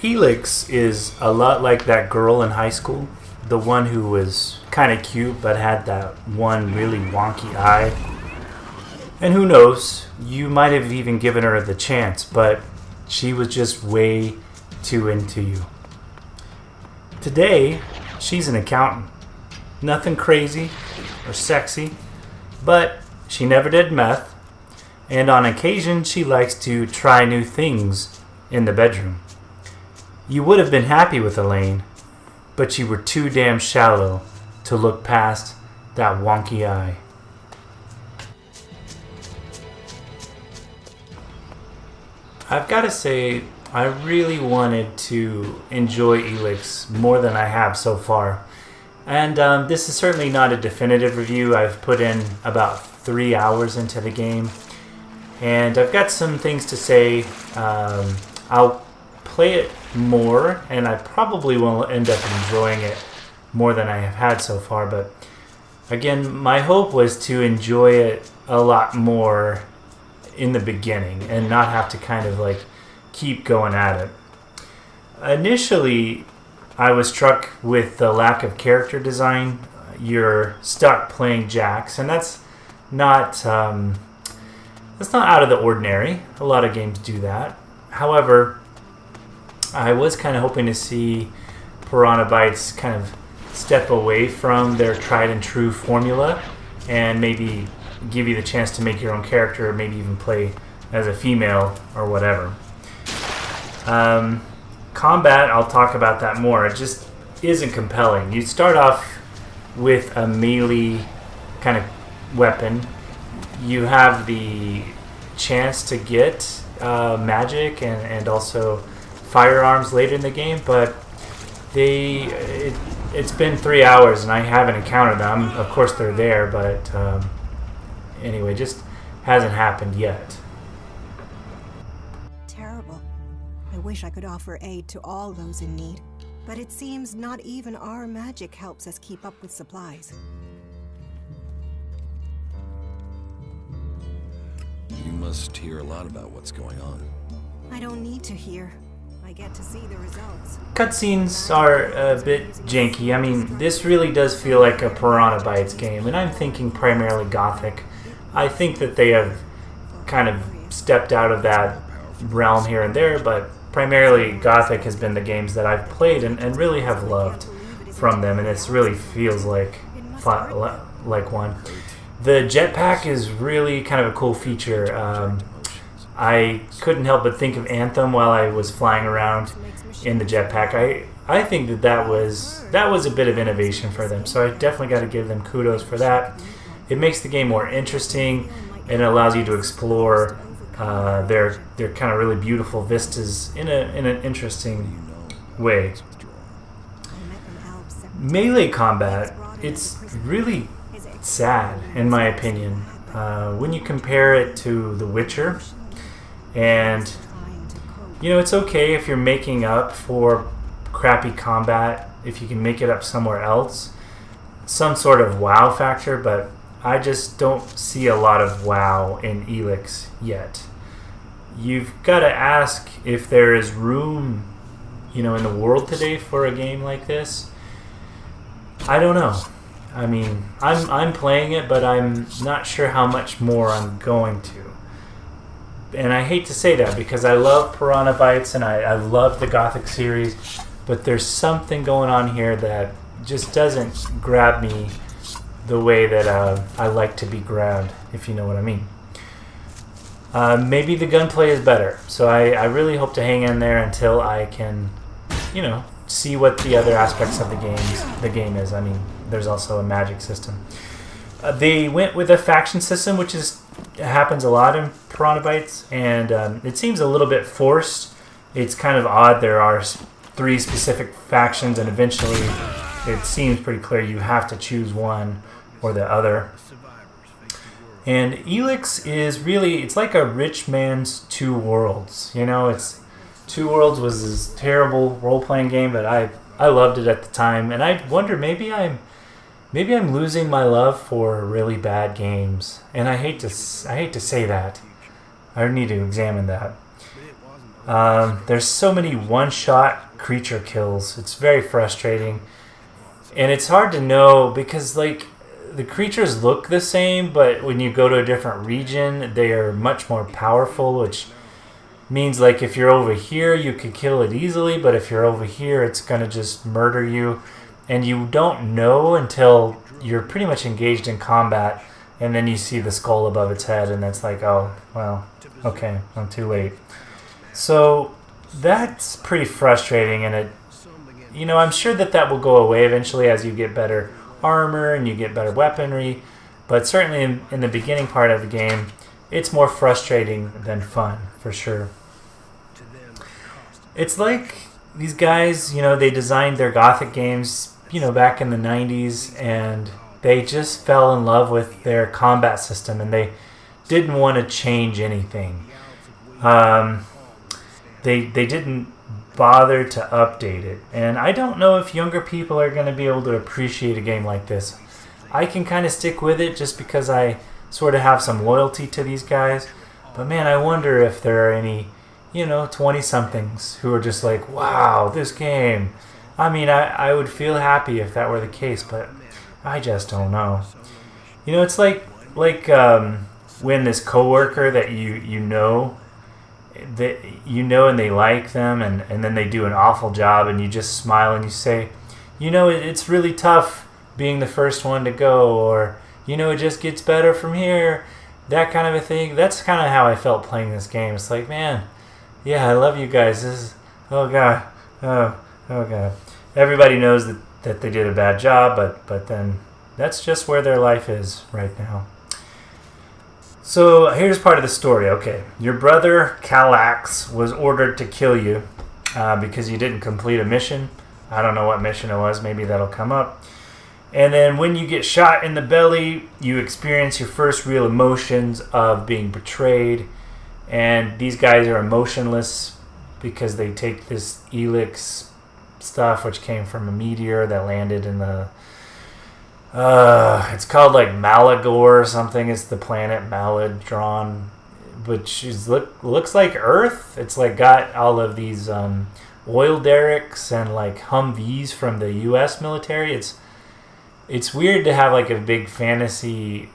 Elex is a lot like that girl in high school, the one who was kind of cute but had that one really wonky eye. And who knows, you might have even given her the chance, but she was just way too into you. Today, she's an accountant. Nothing crazy or sexy, but she never did meth, and on occasion she likes to try new things in the bedroom. You would have been happy with Elaine, but you were too damn shallow to look past that wonky eye. I've got to say, I really wanted to enjoy Elex more than I have so far. And this is certainly not a definitive review. I've put in about 3 hours into the game. And I've got some things to say. I'll play it more, and I probably will end up enjoying it more than I have had so far. But again, my hope was to enjoy it a lot more in the beginning and not have to kind of like keep going at it. Initially, I was struck with the lack of character design. You're stuck playing Jax, and that's not out of the ordinary. A lot of games do that. However, I was kind of hoping to see Piranha Bytes kind of step away from their tried and true formula and maybe give you the chance to make your own character, or maybe even play as a female or whatever. Combat, I'll talk about that more. It just isn't compelling. You start off with a melee kind of weapon. You have the chance to get magic and also firearms later in the game, but it's been 3 hours and I haven't encountered them. Of course they're there, but anyway, just hasn't happened yet. Terrible. I wish I could offer aid to all those in need, but it seems not even our magic helps us keep up with supplies. You must hear a lot about what's going on. I don't need to hear. I get to see the results. Cutscenes are a bit janky. I mean, this really does feel like a Piranha Bytes game, and I'm thinking primarily Gothic. I think that they have kind of stepped out of that realm here and there, but primarily Gothic has been the games that I've played and really have loved from them, and this really feels like one. The Jetpack is really kind of a cool feature. I couldn't help but think of Anthem while I was flying around in the Jetpack. I think that was a bit of innovation for them, so I definitely got to give them kudos for that. It makes the game more interesting, and it allows you to explore their kind of really beautiful vistas in an interesting way. Melee combat, it's really sad in my opinion when you compare it to The Witcher. And you know, it's okay if you're making up for crappy combat, if you can make it up somewhere else, some sort of wow factor, but I just don't see a lot of wow in Elex yet. You've got to ask if there is room, you know, in the world today for a game like this. I don't know. I mean, I'm playing it, but I'm not sure how much more I'm going to. And I hate to say that because I love Piranha Bytes and I love the Gothic series, but there's something going on here that just doesn't grab me the way that I like to be grabbed, if you know what I mean. Maybe the gunplay is better, so I really hope to hang in there until I can, you know, see what the other aspects of the game is. I mean, there's also a magic system. They went with a faction system, which happens a lot in Piranha Bytes, and it seems a little bit forced. It's kind of odd. There are 3 specific factions, and eventually it seems pretty clear you have to choose one or the other. And Elex is really, it's like a rich man's Two Worlds. You know, Two Worlds was this terrible role-playing game, but I I loved it at the time, and I wonder maybe I'm losing my love for really bad games, and I hate to say that. I need to examine that. There's so many one-shot creature kills. It's very frustrating, and it's hard to know because like the creatures look the same, but when you go to a different region, they are much more powerful, which means like if you're over here, you could kill it easily, but if you're over here, it's gonna just murder you, and you don't know until you're pretty much engaged in combat, and then you see the skull above its head, and that's like, oh, well, okay, I'm too late. So that's pretty frustrating, and I'm sure that will go away eventually as you get better armor and you get better weaponry, but certainly in the beginning part of the game, it's more frustrating than fun, for sure. It's like these guys, they designed their Gothic games, back in the 90s, and they just fell in love with their combat system, and they didn't want to change anything. They didn't bother to update it, and I don't know if younger people are going to be able to appreciate a game like this. I can kind of stick with it just because I sort of have some loyalty to these guys, but man, I wonder if there are any 20-somethings who are just like, wow, this game. I mean, I would feel happy if that were the case, but I just don't know. It's like when this coworker that you know and they like them, and then they do an awful job, and you just smile and you say, it's really tough being the first one to go, or it just gets better from here, that kind of a thing. That's kind of how I felt playing this game. It's like, man, yeah, I love you guys. Oh god, oh god. Everybody knows that they did a bad job, but then that's just where their life is right now. So here's part of the story. Okay, your brother Calax was ordered to kill you because you didn't complete a mission. I don't know what mission it was. Maybe that'll come up. And then when you get shot in the belly, you experience your first real emotions of being betrayed. And these guys are emotionless because they take this Elex stuff, which came from a meteor that landed in the... it's called like Malagor or something. It's the planet Maladron, which looks like Earth. It's like got all of these oil derricks and like Humvees from the U.S. military. It's weird to have like a big fantasy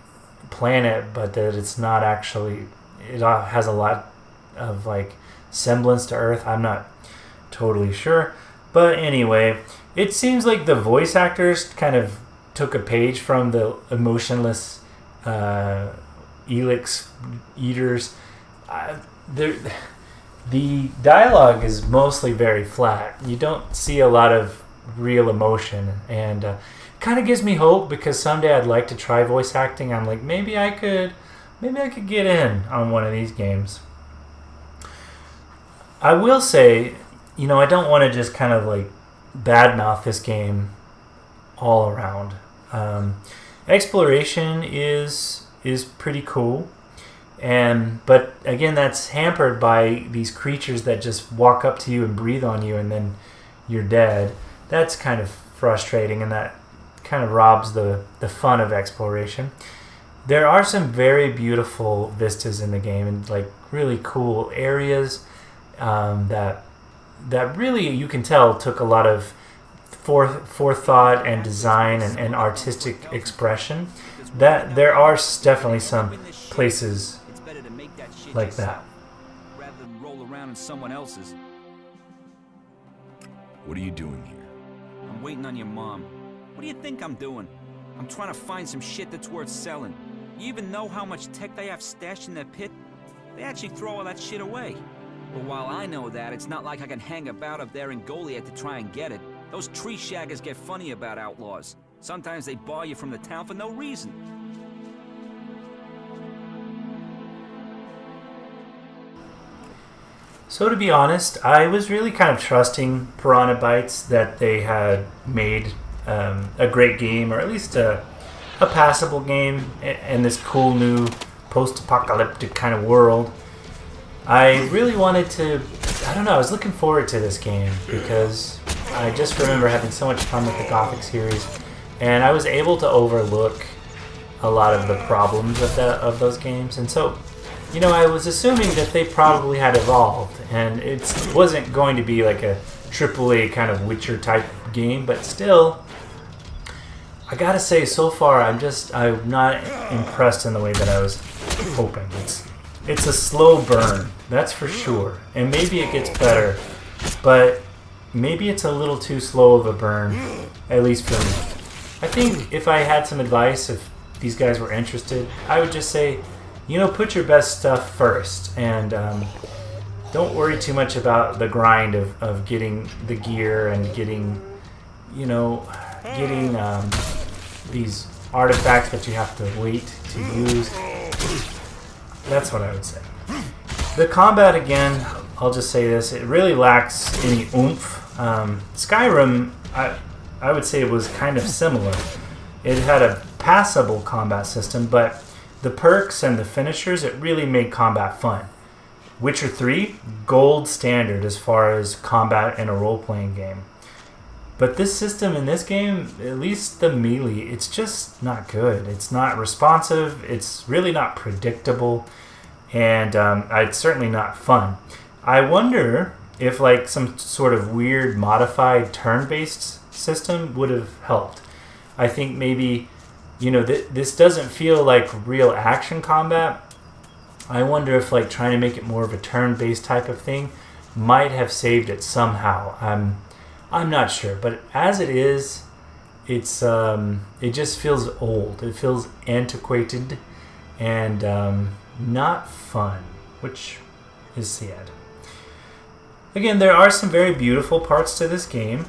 planet, but that it's not actually. It has a lot of like semblance to Earth. I'm not totally sure, but anyway, it seems like the voice actors kind of took a page from the emotionless Elex eaters. The dialogue is mostly very flat. You don't see a lot of real emotion, and kind of gives me hope because someday I'd like to try voice acting. I'm like, maybe I could get in on one of these games. I will say, I don't want to just kind of like badmouth this game all around. Exploration is pretty cool, but again, that's hampered by these creatures that just walk up to you and breathe on you, and then you're dead. That's kind of frustrating, and that kind of robs the fun of exploration. There are some very beautiful vistas in the game, and like really cool areas that really, you can tell, took a lot of forethought and design and artistic expression. That there are definitely some places like that. Rather than roll around in someone else's. What are you doing here? I'm waiting on your mom. What do you think I'm doing? I'm trying to find some shit that's worth selling. You even know how much tech they have stashed in their pit? They actually throw all that shit away. But while I know that, it's not like I can hang about up there in Goliath to try and get it. Those tree shaggers get funny about outlaws. Sometimes they bar you from the town for no reason. So to be honest, I was really kind of trusting Piranha Bytes that they had made a great game, or at least a passable game in this cool new post-apocalyptic kind of world. I really wanted to, I don't know, I was looking forward to this game because I just remember having so much fun with the Gothic series, and I was able to overlook a lot of the problems of those games. And so, you know, I was assuming that they probably had evolved, and it wasn't going to be like a AAA kind of Witcher type game, but still, I gotta say, so far I'm not impressed in the way that I was hoping. It's a slow burn, that's for sure, and maybe it gets better, but maybe it's a little too slow of a burn, at least for me. I think if I had some advice, if these guys were interested, I would just say, you know, put your best stuff first, and don't worry too much about the grind of getting the gear and getting these artifacts that you have to wait to use. That's what I would say. The combat, again, I'll just say this, it really lacks any oomph. Skyrim, I would say it was kind of similar. It had a passable combat system, but the perks and the finishers, it really made combat fun. Witcher 3, gold standard as far as combat in a role-playing game. But this system in this game, at least the melee, it's just not good. It's not responsive, it's really not predictable, and it's certainly not fun. I wonder if like some sort of weird modified turn-based system would have helped. I think maybe, you know, this doesn't feel like real action combat. I wonder if like trying to make it more of a turn-based type of thing might have saved it somehow. I'm not sure, but as it is, it's it just feels old. It feels antiquated and not fun, which is sad. Again, there are some very beautiful parts to this game.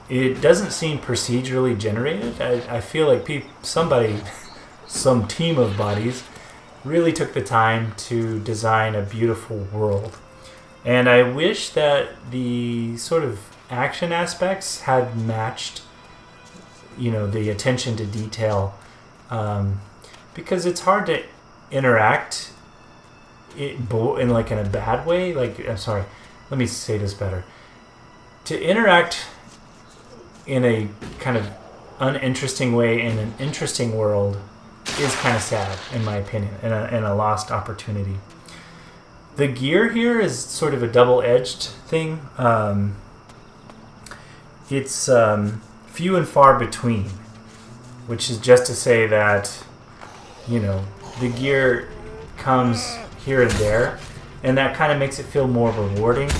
It doesn't seem procedurally generated. I feel like some team of bodies really took the time to design a beautiful world. And I wish that the sort of action aspects had matched, you know, the attention to detail, because it's hard to interact in like in a bad way. Like, I'm sorry, let me say this better. To interact in a kind of uninteresting way in an interesting world is kind of sad, in my opinion, and a lost opportunity. The gear here is sort of a double-edged thing. It's few and far between, which is just to say that, you know, the gear comes here and there, and that kind of makes it feel more rewarding,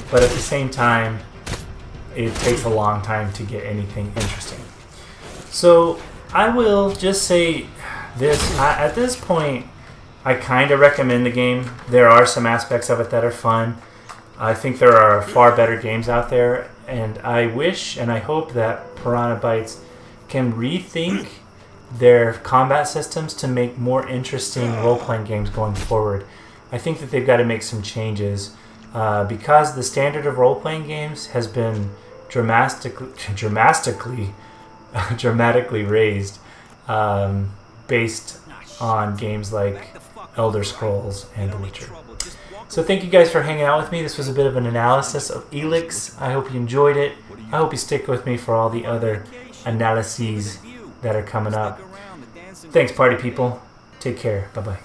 but at the same time, it takes a long time to get anything interesting. So I will just say this, at this point, I kind of recommend the game. There are some aspects of it that are fun. I think there are far better games out there, and I wish and I hope that Piranha Bytes can rethink their combat systems to make more interesting role-playing games going forward. I think that they've got to make some changes because the standard of role-playing games has been dramatically raised based on games like Elder Scrolls and The Witcher. So thank you guys for hanging out with me. This was a bit of an analysis of Elex. I hope you enjoyed it. I hope you stick with me for all the other analyses that are coming up. Thanks, party people. Take care. Bye-bye.